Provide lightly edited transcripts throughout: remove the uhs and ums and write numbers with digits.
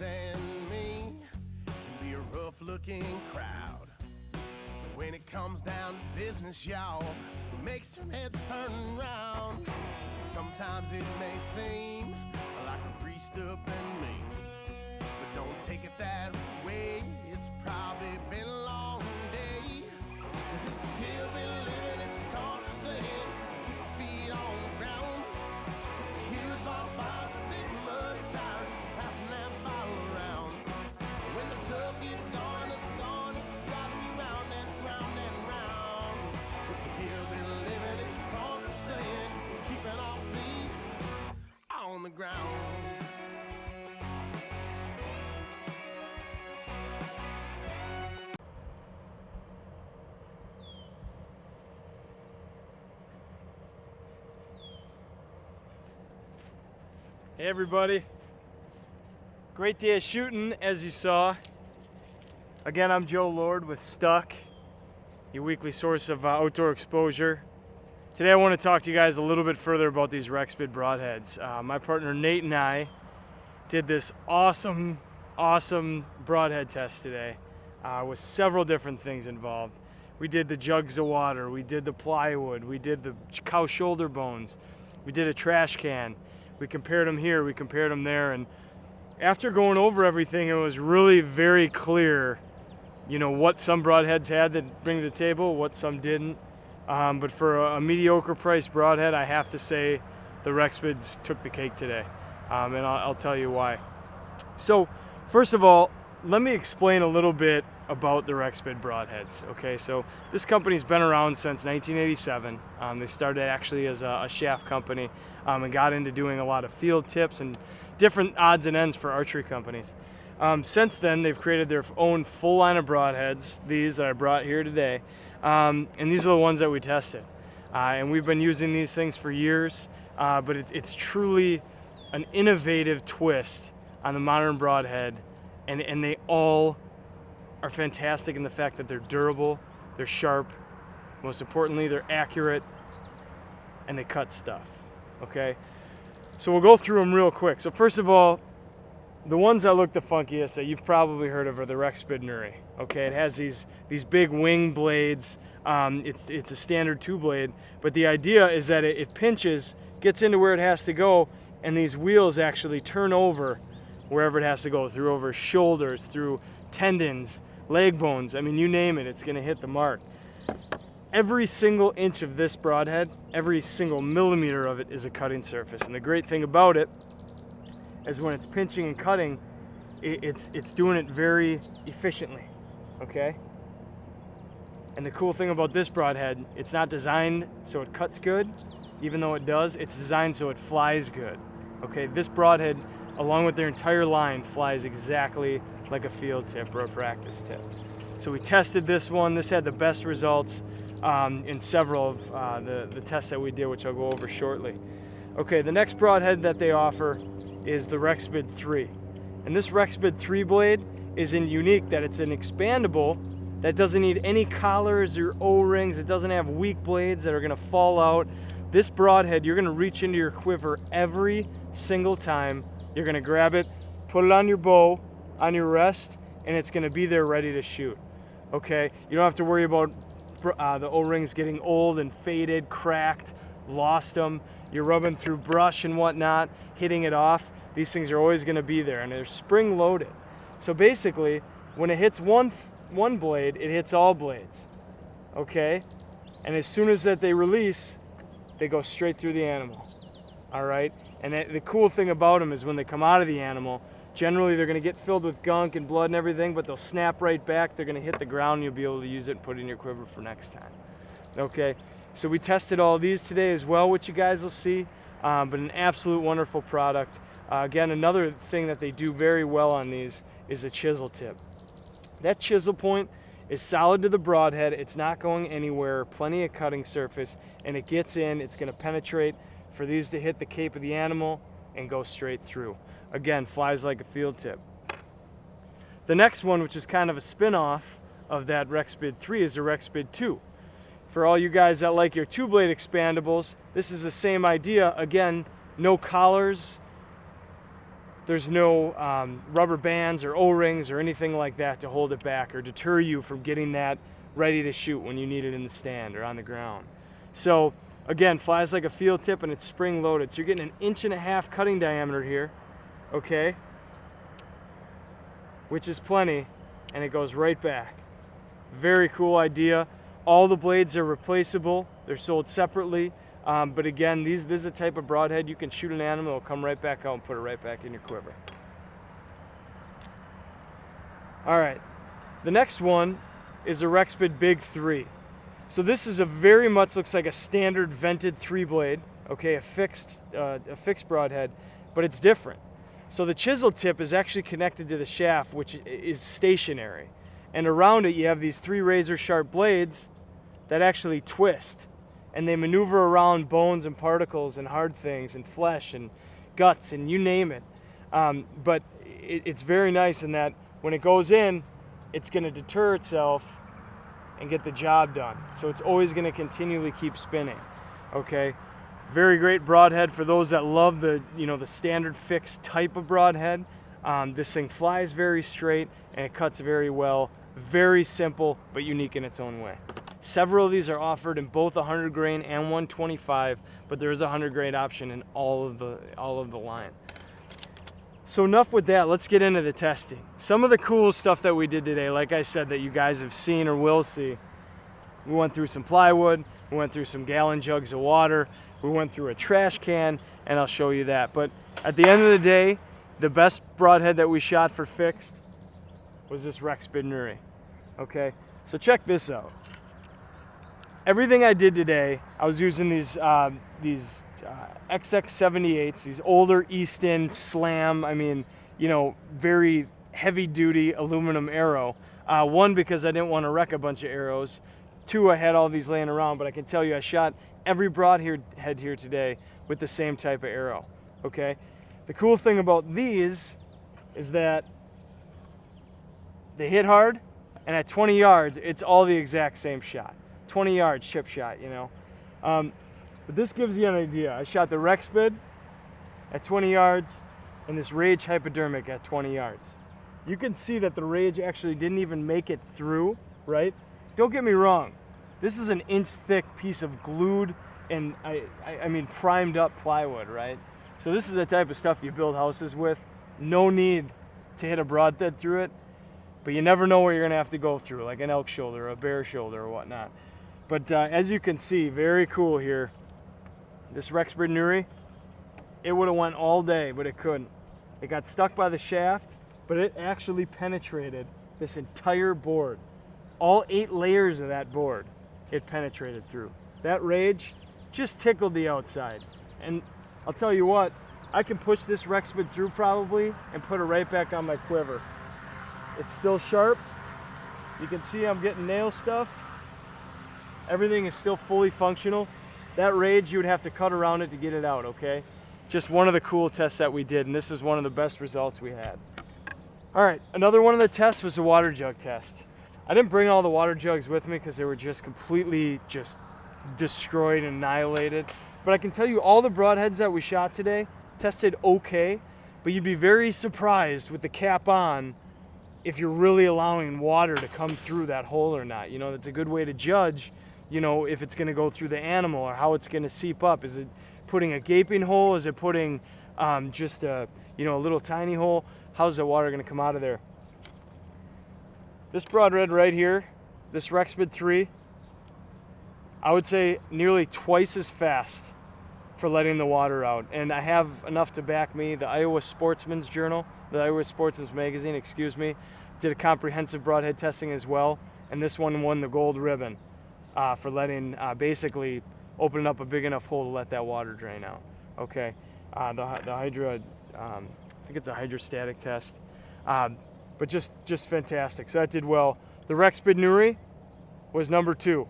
and me can be a rough-looking crowd. But when it comes down to business, y'all, it makes some heads turn around. Sometimes it may seem like we're greased up and mean, but don't take it that way. It's probably been a long day. 'Cause it's hillbilly living, it's a country saying, keep your feet on the ground. It's a huge bonfire, big muddy tires, passing that bottle around. When the tub gets gone, it's gone, it's driving you round and round and round. It's a hillbilly living, it's a country saying, keeping our feet on the ground. Hey everybody, great day of shooting as you saw. Again, I'm Joe Lord with Stuk, your weekly source of outdoor exposure. Today I want to talk to you guys a little bit further about these Rexpid broadheads. My partner Nate and I did this awesome broadhead test today with several different things involved. We did the jugs of water, we did the plywood, we did the cow shoulder bones, we did a trash can. We compared them here, we compared them there, and after going over everything, it was really very clear, you know, what some broadheads had to bring to the table, what some didn't. But for a mediocre price broadhead, I have to say the Rexpids took the cake today, and I'll tell you why. So, first of all, let me explain a little bit about the Rexpid broadheads. Okay, so this company's been around since 1987. They started actually as a shaft company and got into doing a lot of field tips and different odds and ends for archery companies. Since then, they've created their own full line of broadheads, these that I brought here today, and these are the ones that we tested. And we've been using these things for years, but it's truly an innovative twist on the modern broadhead, and they all are fantastic in the fact that they're durable, they're sharp, most importantly, they're accurate, and they cut stuff, okay? So we'll go through them real quick. So first of all, the ones that look the funkiest that you've probably heard of are the Rexpid Nuri, okay? It has these big wing blades. It's a standard 2-blade, but the idea is that it pinches, gets into where it has to go, and these wheels actually turn over wherever it has to go, through over shoulders, through tendons, leg bones, I mean, you name it, it's gonna hit the mark. Every single inch of this broadhead, every single millimeter of it is a cutting surface. And the great thing about it is when it's pinching and cutting, it's doing it very efficiently, okay? And the cool thing about this broadhead, it's not designed so it cuts good, even though it does, it's designed so it flies good, okay? This broadhead, along with their entire line, flies exactly like a field tip or a practice tip. So we tested this one. This had the best results in several of the tests that we did, which I'll go over shortly. Okay, the next broadhead that they offer is the Rexpid III. And this Rexpid III blade is unique that it's an expandable that doesn't need any collars or O-rings. It doesn't have weak blades that are gonna fall out. This broadhead, you're gonna reach into your quiver every single time. You're gonna grab it, put it on your bow, on your rest, and it's gonna be there ready to shoot, okay? You don't have to worry about the O-rings getting old and faded, cracked, lost them. You're rubbing through brush and whatnot, hitting it off. These things are always gonna be there, and they're spring loaded. So basically, when it hits one blade, it hits all blades, okay? And as soon as that they release, they go straight through the animal, all right? And the cool thing about them is when they come out of the animal, generally they're gonna get filled with gunk and blood and everything, but they'll snap right back, they're gonna hit the ground, and you'll be able to use it and put it in your quiver for next time. Okay, so we tested all these today as well, which you guys will see, but an absolute wonderful product. Again, another thing that they do very well on these is a chisel tip. That chisel point is solid to the broadhead, it's not going anywhere, plenty of cutting surface, and it gets in, it's gonna penetrate for these to hit the cape of the animal and go straight through. Again, flies like a field tip. The next one, which is kind of a spin-off of that Rexpid III, is the Rexpid II. For all you guys that like your 2-blade expandables, this is the same idea. Again, no collars, there's no rubber bands or O-rings or anything like that to hold it back or deter you from getting that ready to shoot when you need it in the stand or on the ground. So again, flies like a field tip and it's spring loaded. So you're getting 1.5 inch cutting diameter here, okay? Which is plenty, and it goes right back. Very cool idea. All the blades are replaceable. They're sold separately. But again, this is a type of broadhead you can shoot an animal, it'll come right back out and put it right back in your quiver. All right, the next one is a Rexpid III. So this is a very much looks like a standard vented 3-blade, okay, a fixed broadhead, but it's different. So the chisel tip is actually connected to the shaft, which is stationary. And around it you have these 3 razor sharp blades that actually twist. And they maneuver around bones and particles and hard things and flesh and guts and you name it. But it's very nice in that when it goes in, it's going to deter itself and get the job done. So it's always going to continually keep spinning. Okay, very great broadhead for those that love the the standard fixed type of broadhead. This thing flies very straight and it cuts very well. Very simple but unique in its own way. Several of these are offered in both 100 grain and 125, but there is a 100 grain option in all of the line. So enough with that, let's get into the testing. Some of the cool stuff that we did today, like I said, that you guys have seen or will see. We went through some plywood, we went through some gallon jugs of water, we went through a trash can, and I'll show you that. But at the end of the day, the best broadhead that we shot for fixed was this Rexpid Nuri. Okay, so check this out. Everything I did today, I was using these XX78s, these older Easton Slam, very heavy duty aluminum arrow. One, because I didn't want to wreck a bunch of arrows. Two, I had all these laying around, but I can tell you I shot every broadhead here today with the same type of arrow, okay? The cool thing about these is that they hit hard, and at 20 yards, it's all the exact same shot. 20 yards chip shot, But this gives you an idea. I shot the Rexpid at 20 yards and this Rage hypodermic at 20 yards. You can see that the Rage actually didn't even make it through, right? Don't get me wrong. This is an inch thick piece of glued and primed up plywood, right? So this is the type of stuff you build houses with. No need to hit a broadhead through it, but you never know where you're gonna have to go through, like an elk shoulder or a bear shoulder or whatnot. But as you can see, very cool here. This Rexpid Nuri, it would have went all day, but it couldn't. It got stuck by the shaft, but it actually penetrated this entire board. All 8 layers of that board, it penetrated through. That Rage just tickled the outside. And I'll tell you what, I can push this Rexpid through probably and put it right back on my quiver. It's still sharp. You can see I'm getting nail stuff. Everything is still fully functional. That Rage, you would have to cut around it to get it out, okay? Just one of the cool tests that we did, and this is one of the best results we had. All right, another one of the tests was the water jug test. I didn't bring all the water jugs with me because they were just completely destroyed and annihilated. But I can tell you all the broadheads that we shot today tested okay, but you'd be very surprised with the cap on if you're really allowing water to come through that hole or not. That's a good way to judge if it's going to go through the animal or how it's going to seep up. Is it putting a gaping hole? Is it putting just a little tiny hole? How's the water going to come out of there? This broadhead right here, this Rexpid III, I would say nearly twice as fast for letting the water out. And I have enough to back me. The Iowa Sportsman's Magazine, did a comprehensive broadhead testing as well. And this one won the gold ribbon for letting, basically opening up a big enough hole to let that water drain out. Okay, the Hydra, I think it's a hydrostatic test, but just fantastic. So that did well. The Rexpid Nuri was number 2.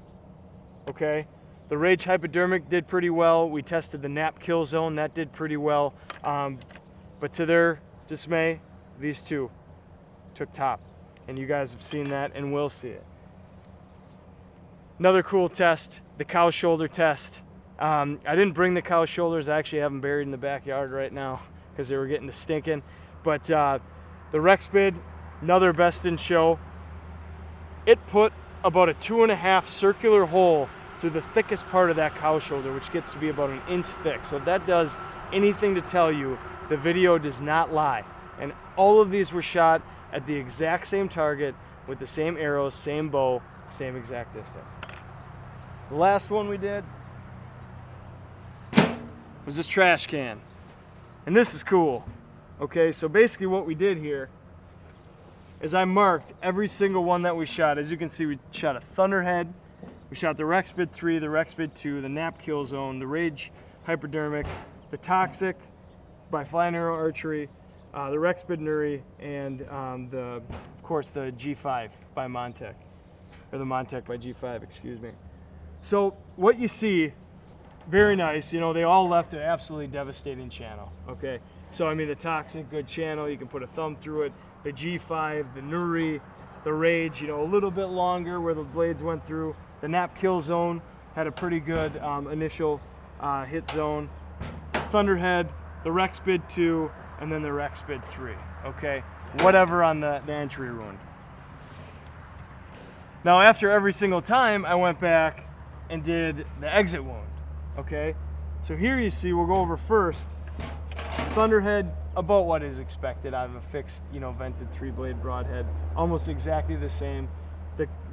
Okay, the Rage hypodermic did pretty well. We tested the nap kill zone, that did pretty well. But to their dismay, these two took top, and you guys have seen that and will see it. Another cool test, the cow shoulder test. I didn't bring the cow shoulders. I actually have them buried in the backyard right now because they were getting to stinking. But the Rexpid, another best in show, it put about a 2.5 circular hole through the thickest part of that cow shoulder, which gets to be about 1 inch thick. So if that does anything to tell you, the video does not lie. And all of these were shot at the exact same target with the same arrows, same bow, same exact distance. The last one we did was this trash can. And this is cool. Okay, so basically what we did here is I marked every single one that we shot. As you can see, we shot a Thunderhead, we shot the Rexpid III, the Rexpid II, the Nap Kill Zone, the Rage Hypodermic, the Toxic by Flying Arrow Archery, the Rexpid Nuri, and of course the G5 by Montec, or the Montec by G5, excuse me. So what you see, very nice, you know, they all left an absolutely devastating channel, okay? So I mean the Toxic, good channel, you can put a thumb through it. The G5, the Nuri, the Rage, you know, a little bit longer where the blades went through. The Nap Kill Zone had a pretty good initial hit zone. Thunderhead, the Rexpid II, and then the Rexpid III, okay? Whatever on the entry wound. Now after every single time, I went back and did the exit wound, okay? So here you see, we'll go over first, Thunderhead, about what is expected out of a fixed, you know, vented 3-blade broadhead, almost exactly the same.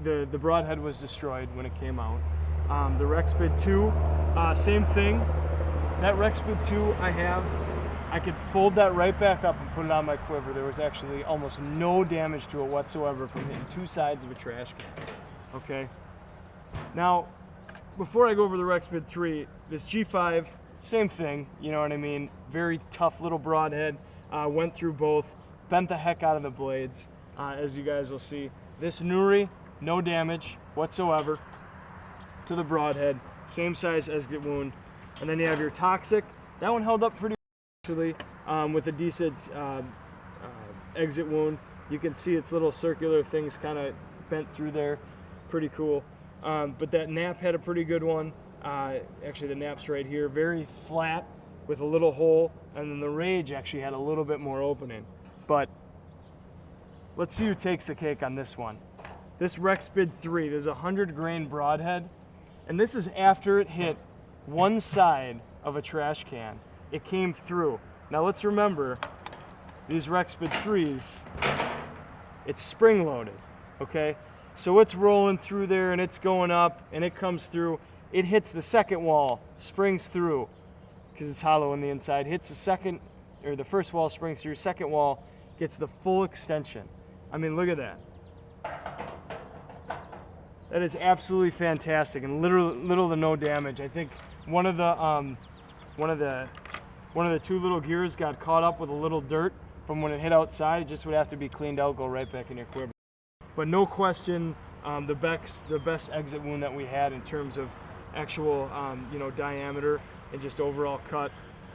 The broadhead was destroyed when it came out. The Rexpid II, same thing. That Rexpid II I could fold that right back up and put it on my quiver. There was actually almost no damage to it whatsoever from hitting two sides of a trash can, okay? Now, before I go over the Rexpid III, this G5, same thing, you know what I mean? Very tough little broadhead, went through both, bent the heck out of the blades, as you guys will see. This Nuri, no damage whatsoever to the broadhead, same size exit wound. And then you have your Toxic. That one held up pretty well, actually, with a decent exit wound. You can see its little circular things kind of bent through there, pretty cool. But that Nap had a pretty good one. Actually, the Nap's right here, very flat with a little hole, and then the Rage actually had a little bit more opening. But let's see who takes the cake on this one. This Rexpid III, there's a 100 grain broadhead, and this is after it hit one side of a trash can. It came through. Now let's remember, these Rexpid IIIs, it's spring loaded, okay? So it's rolling through there and it's going up and it comes through. It hits the second wall, springs through, because it's hollow on the inside, hits the second, or the first wall, springs through, second wall, gets the full extension. I mean, look at that. That is absolutely fantastic, and little to no damage. I think one of the two little gears got caught up with a little dirt from when it hit outside. It just would have to be cleaned out, go right back in your quiver. But no question, the best exit wound that we had in terms of actual you know, diameter and just overall cut,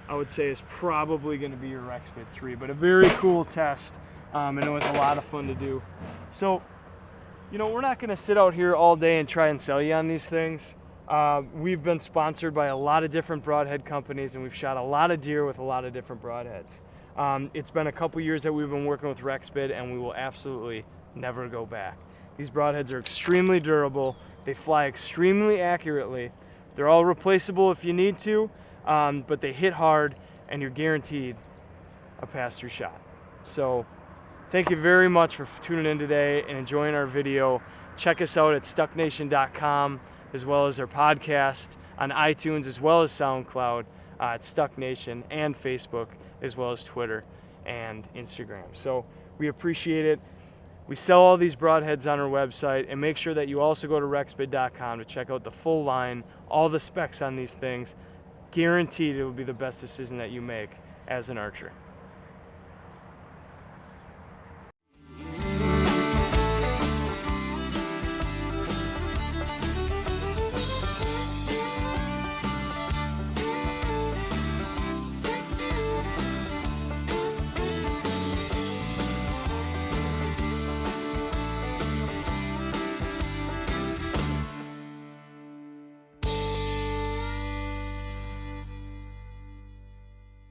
I would say is probably going to be your Rexpid III. But a very cool test, and it was a lot of fun to do. So, you know, we're not going to sit out here all day and try and sell you on these things. We've been sponsored by a lot of different broadhead companies, and we've shot a lot of deer with a lot of different broadheads. It's been a couple years that we've been working with Rexpid, and we will absolutely never go back. These broadheads are extremely durable. They fly extremely accurately. They're all replaceable if you need to, but they hit hard, and you're guaranteed a pass-through shot. So thank you very much for tuning in today and enjoying our video. Check us out at stucknation.com, as well as our podcast on iTunes, as well as SoundCloud, at Stuk Nation, and Facebook, as well as Twitter and Instagram. So we appreciate it. We sell all these broadheads on our website, and make sure that you also go to rexpid.com to check out the full line, all the specs on these things. Guaranteed it will be the best decision that you make as an archer.